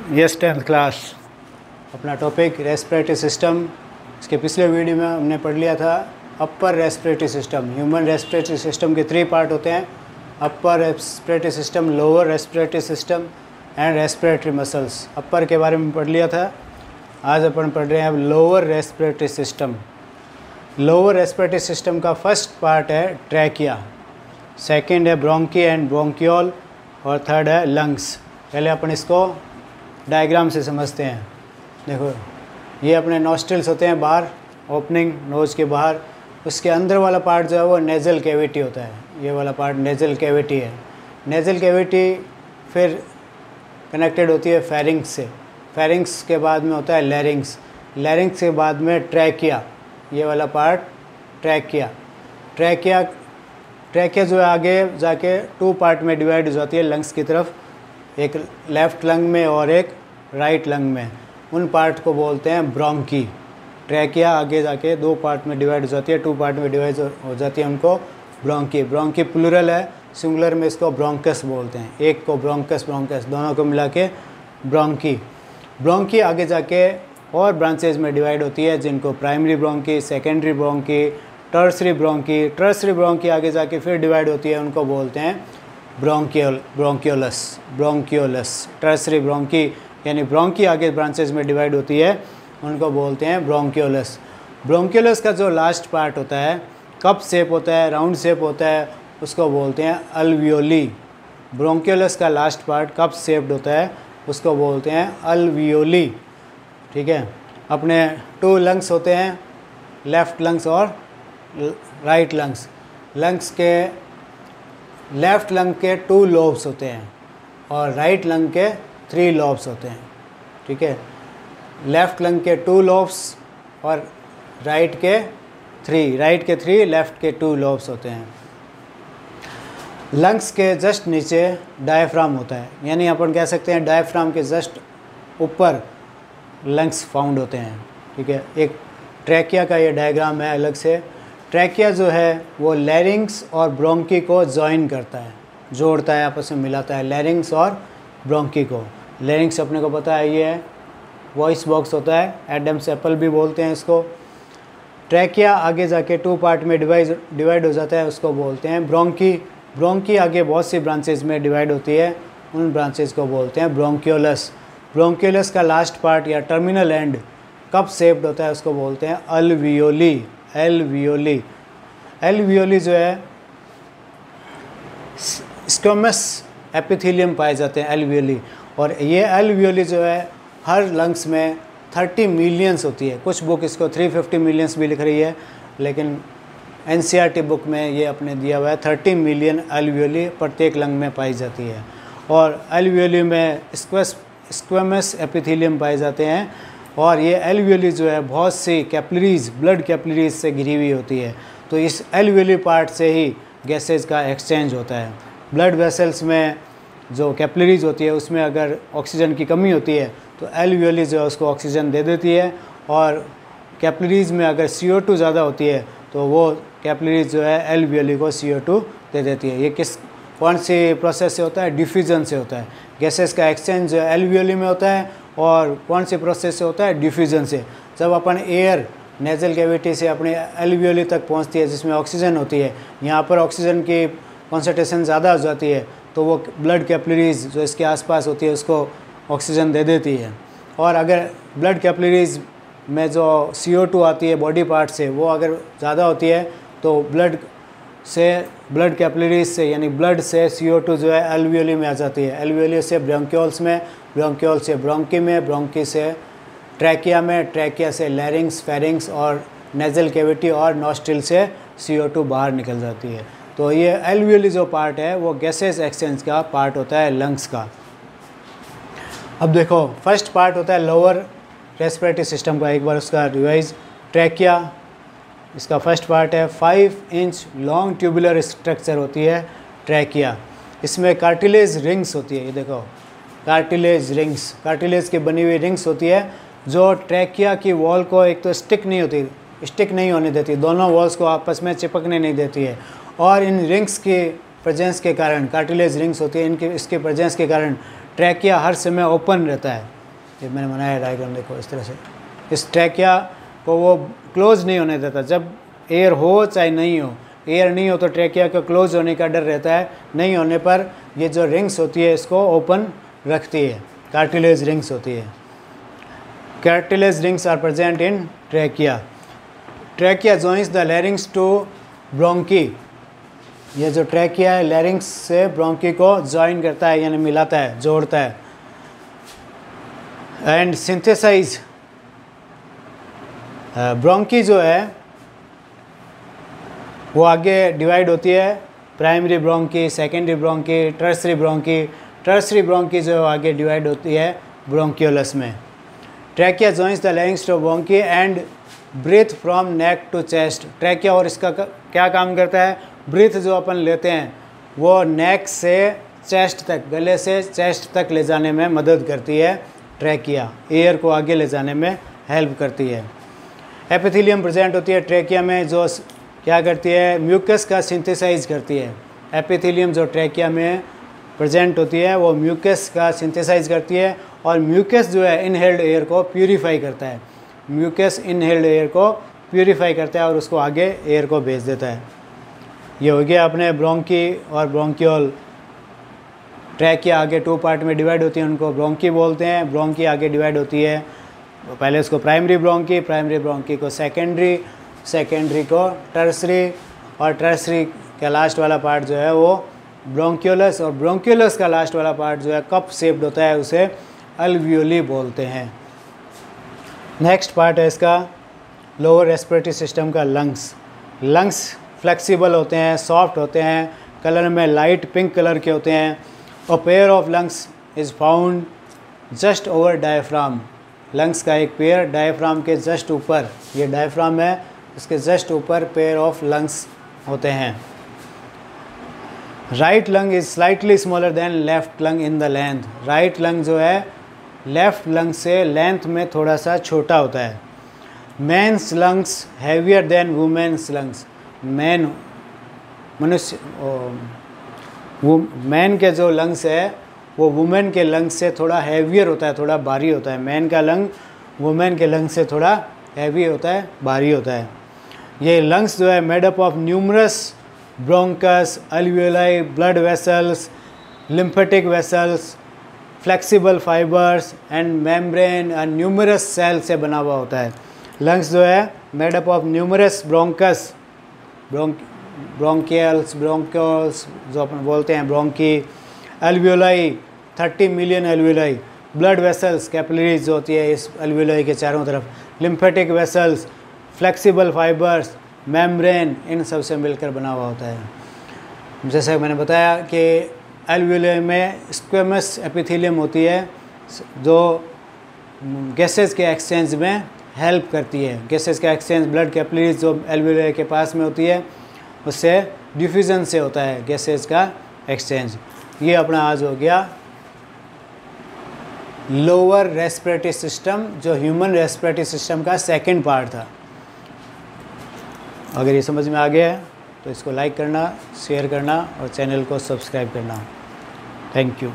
Yes 10th class, अपना topic respiratory system. इसके पिछले वीडियो में हमने पढ़ लिया था upper respiratory system. Human respiratory system के 3 पार्ट होते हैं, upper respiratory system, lower respiratory system and respiratory muscles. Upper के बारे में पढ़ लिया था, आज अपन पढ़ रहे हैं अब lower respiratory system. Lower respiratory system का फर्स्ट पार्ट है ट्रैकिया, सेकंड है ब्रोंकी एंड ब्रोंकियोल और थर्ड है लंग्स। पहले अपन इसको डायग्राम से समझते हैं। देखो, ये अपने नॉस्ट्रिल्स होते हैं बाहर, ओपनिंग नोज़ के बाहर। उसके अंदर वाला पार्ट जो है वो नेज़ल कैविटी होता है। ये वाला पार्ट नेज़ल कैविटी है। नेज़ल कैविटी फिर कनेक्टेड होती है फेरिंग्स से। फेरिंग्स के बाद में होता है लैरिंग्स। लैरिंग्स के बाद में ट्रैकिया, ये वाला पार्ट ट्रैकिया। ट्रैकिया जो है आगे जाके 2 पार्ट में डिवाइड हो जाती है लंग्स की तरफ, एक लेफ़्ट लंग में और एक राइट लंग में। उन पार्ट को बोलते हैं ब्रोंकी। ट्रैकिया आगे जाके 2 पार्ट में डिवाइड हो जाती है, 2 पार्ट में डिवाइड हो जाती है, उनको ब्रोंकी। ब्रोंकी प्लूरल है, सिंगुलर में इसको ब्रोंकस बोलते हैं। एक को ब्रोंकस, दोनों को मिला के ब्रोंकी। ब्रोंकी आगे जाके और ब्रांचेज में डिवाइड होती है, जिनको primary bronchi, secondary bronchi, tertiary bronchi. Tertiary bronchi आगे जाके फिर डिवाइड होती है, उनको बोलते हैं ब्रोंकियोलस। टर्सरी ब्रोंकी यानी ब्रोंकी आगे ब्रांचेज में डिवाइड होती है, उनको बोलते हैं ब्रोंकियोलस। ब्रोंकियोलस का जो लास्ट पार्ट होता है, कप शेप होता है, राउंड शेप होता है, उसको बोलते हैं अल्वियोली। ब्रोंकियोलस का लास्ट पार्ट कप शेप्ड होता है, उसको बोलते हैं अल्वियोली। ठीक है। अपने 2 लंग्स होते हैं, लेफ़्ट लंग्स और राइट लंग्स। लंग्स के लेफ़्ट लंग के 2 लोब्स होते हैं और राइट लंग के 3 लोब्स होते हैं। ठीक है। लेफ़्ट लंग के 2 लोब्स और राइट के 3, लेफ़्ट के 2 लोब्स होते हैं। लंग्स के जस्ट नीचे डायफ्राम होता है, यानी अपन कह सकते हैं डायफ्राम के जस्ट ऊपर लंग्स फाउंड होते हैं। ठीक है। एक ट्रैकिया का ये डायग्राम है अलग से। ट्रैकिया जो है वो लैरिंग्स और ब्रोंकी को जॉइन करता है, जोड़ता है, आपस में मिलाता है लैरिंग्स और ब्रोंकी को। लैरिंग्स अपने को पता है, ये है वॉइस बॉक्स होता है, एडम्स एप्पल भी बोलते हैं इसको। ट्रैकिया आगे जाके 2 पार्ट में डिवाइड हो जाता है, उसको बोलते हैं ब्रोंकी। ब्रोंकी आगे बहुत सी ब्रांचेज में डिवाइड होती है, उन ब्रांचेज को बोलते हैं ब्रोंकियोलस। ब्रोंकियोलस का लास्ट पार्ट या टर्मिनल एंड कप शेप्ड होता है, उसको बोलते हैं अल्वियोली। एल्वियोली जो है स्क्वैमस एपिथेलियम पाए जाते हैं एल्वियोली। और ये एल्वियोली जो है हर लंग्स में 30 मिलियंस होती है। कुछ बुक इसको 350 मिलियंस भी लिख रही है, लेकिन एनसीईआरटी बुक में ये अपने दिया हुआ है 30 मिलियन एल्वियोली प्रत्येक लंग में पाई जाती है। और एल्वियोली में स्क्वैमस एपिथेलियम पाए जाते हैं। और ये एल्वियोली जो है बहुत सी कैपिलरीज, ब्लड कैपिलरीज से घिरी हुई होती है। तो इस एल्वियोली पार्ट से ही गैसेज का एक्सचेंज होता है। ब्लड वेसल्स में जो कैपिलरीज होती है, उसमें अगर ऑक्सीजन की कमी होती है तो एल्वियोली जो है उसको ऑक्सीजन दे देती है। और कैपिलरीज में अगर CO2 ज़्यादा होती है तो वो कैपिलरीज जो है एल्वियोली को CO2 दे देती है। ये कौन सी प्रोसेस से होता है? डिफ्यूजन से होता है। गैसेस का एक्सचेंज जो है एल्वियोली में होता है। और कौन सी प्रोसेस से होता है? डिफ्यूजन से। जब अपन एयर नेज़ल कैविटी से अपने एल्वियोली तक पहुंचती है, जिसमें ऑक्सीजन होती है, यहाँ पर ऑक्सीजन की कॉन्सेंट्रेशन ज़्यादा हो जाती है, तो वो ब्लड कैपिलरीज जो इसके आसपास होती है उसको ऑक्सीजन दे देती है। और अगर ब्लड कैपिलरीज में जो CO2 आती है बॉडी पार्ट से, वो अगर ज़्यादा होती है तो ब्लड कैपिलरीज से यानी ब्लड से CO2 जो है एल्वियोली में आ जाती है। एल्वियोली से ब्रोंकियोल्स में, ब्रोंकियोल से ब्रोंकी में, ब्रोंकी से ट्रैकिया में, ट्रैकिया से लैरिंग्स, फेरिंग्स और नेज़ल कैविटी और नॉस्ट्रिल से CO2 बाहर निकल जाती है। तो ये एल्वियोली जो पार्ट है वो गैसेस एक्सचेंज का पार्ट होता है लंग्स का। अब देखो, फर्स्ट पार्ट होता है लोअर रेस्पिरेटरी सिस्टम का। एक बार उसका रिवाइज। ट्रैकिया, इसका फर्स्ट पार्ट है। 5 इंच लॉन्ग ट्यूबुलर स्ट्रक्चर होती है ट्रैकिया। इसमें कार्टिलेज रिंग्स होती है। ये देखो, कार्टिलेज रिंग्स, कार्टिलेज की बनी हुई रिंग्स होती है, जो ट्रैकिया की वॉल को एक तो स्टिक नहीं होने देती, दोनों वॉल्स को आपस में चिपकने नहीं देती है। और इन रिंग्स की प्रेजेंस के कारण, कार्टिलेज रिंग्स होती है, इसके प्रेजेंस के कारण ट्रैकिया हर समय ओपन रहता है। ये मैंने बनाया डायग्राम, देखो इस तरह से। इस ट्रैकिया को वो क्लोज नहीं होने देता, जब एयर हो चाहे नहीं हो, एयर नहीं हो तो ट्रैकिया का क्लोज होने का डर रहता है, नहीं होने पर ये जो रिंग्स होती है इसको ओपन रखती है, कार्टिलेज रिंग्स होती है। Cartilage rings are present in trachea. Trachea joins the larynx to bronchi. ये जो ट्रैकिया है लैरिंग्स से ब्रोंकी को जॉइन करता है, यानी मिलाता है, जोड़ता है। एंड सिंथेसाइज, ब्रोंकी जो है वो आगे डिवाइड होती है, primary bronchi, secondary bronchi, tertiary bronchi. Tertiary bronchi जो आगे डिवाइड होती है ब्रोंकियोलस में। Trachea joins the larynx to bronchi and breathe from neck to chest. Trachea और इसका क्या काम करता है, ब्रीथ जो अपन लेते हैं वो नेक से चेस्ट तक, गले से चेस्ट तक ले जाने में मदद करती है। ट्रैकिया एयर को आगे ले जाने में हेल्प करती है। एपिथेलियम प्रेजेंट होती है ट्रैकिया में, जो क्या करती है, म्यूकस का सिंथेसाइज करती है। एपिथेलियम जो ट्रैकिया में प्रेजेंट होती है वो म्यूकस का सिंथेसाइज करती है, और म्यूकस जो है इनहेल्ड एयर को प्यूरीफाई करता है। म्यूकस इनहेल्ड एयर को प्यूरीफाई करता है और उसको आगे एयर को भेज देता है। ये हो गया अपने ब्रोंकी और ब्रोंकियोल। ट्रैकिया आगे 2 पार्ट में डिवाइड होती है, उनको ब्रोंकी बोलते हैं। ब्रोंकी आगे डिवाइड होती है, पहले उसको प्राइमरी ब्रोंकी, प्राइमरी ब्रोंकी को सेकेंडरी, सेकेंडरी को टर्सरी, और टर्सरी का लास्ट वाला पार्ट जो है वो ब्रोंकियोलस, और ब्रोंकियोलस का लास्ट वाला पार्ट जो है कप शेप्ड होता है, उसे अल्वियोली बोलते हैं। नेक्स्ट पार्ट है इसका लोअर रेस्पिरेटरी सिस्टम का लंग्स। लंग्स फ्लेक्सिबल होते हैं, सॉफ्ट होते हैं, कलर में लाइट पिंक कलर के होते हैं। A pair of lungs is found just over diaphragm. Lungs का एक पेयर डायफ्राम के जस्ट ऊपर, ये डायफ्राम है, इसके जस्ट ऊपर पेयर ऑफ लंग्स होते हैं। Right lung is slightly smaller than left lung in the length. Right lung जो है लेफ्ट लंग से लेंथ में थोड़ा सा छोटा होता है। Men's lungs heavier than women's lungs. Man मनुष्य वो मैन के जो लंग्स है वो वुमेन के लंग से थोड़ा हैवियर होता है, थोड़ा भारी होता है। मैन का लंग वुमेन के लंग से थोड़ा हैवी होता है, भारी होता है। ये लंग्स जो है made up of numerous bronchus, alveoli, blood vessels, lymphatic vessels, flexible fibres and membrane and numerous cell से बना हुआ होता है। लंग्स जो है made up of numerous bronchus, bronchials, bronchioles जो अपन बोलते हैं, bronchi, alveoli 30 million alveoli, blood vessels, capillaries जो होती है इस अल्वियोलाई के चारों तरफ, lymphatic vessels, flexible fibres, membrane, इन सब से मिलकर बना हुआ होता है। जैसे मैंने बताया कि अल्वियोलाई में स्क्वेमस एपिथेलियम होती है जो गैसेस के एक्सचेंज में हेल्प करती है। गैसेस का एक्सचेंज ब्लड कैपिलरीज जो अल्वियोलाई के पास में होती है उससे डिफ्यूज़न से होता है गैसेस का एक्सचेंज। ये अपना आज हो गया लोअर रेस्पिरेटरी सिस्टम, जो ह्यूमन रेस्पिरेटरी सिस्टम का सेकंड पार्ट था। अगर ये समझ में आ गया है तो इसको लाइक करना, शेयर करना और चैनल को सब्सक्राइब करना। Thank you.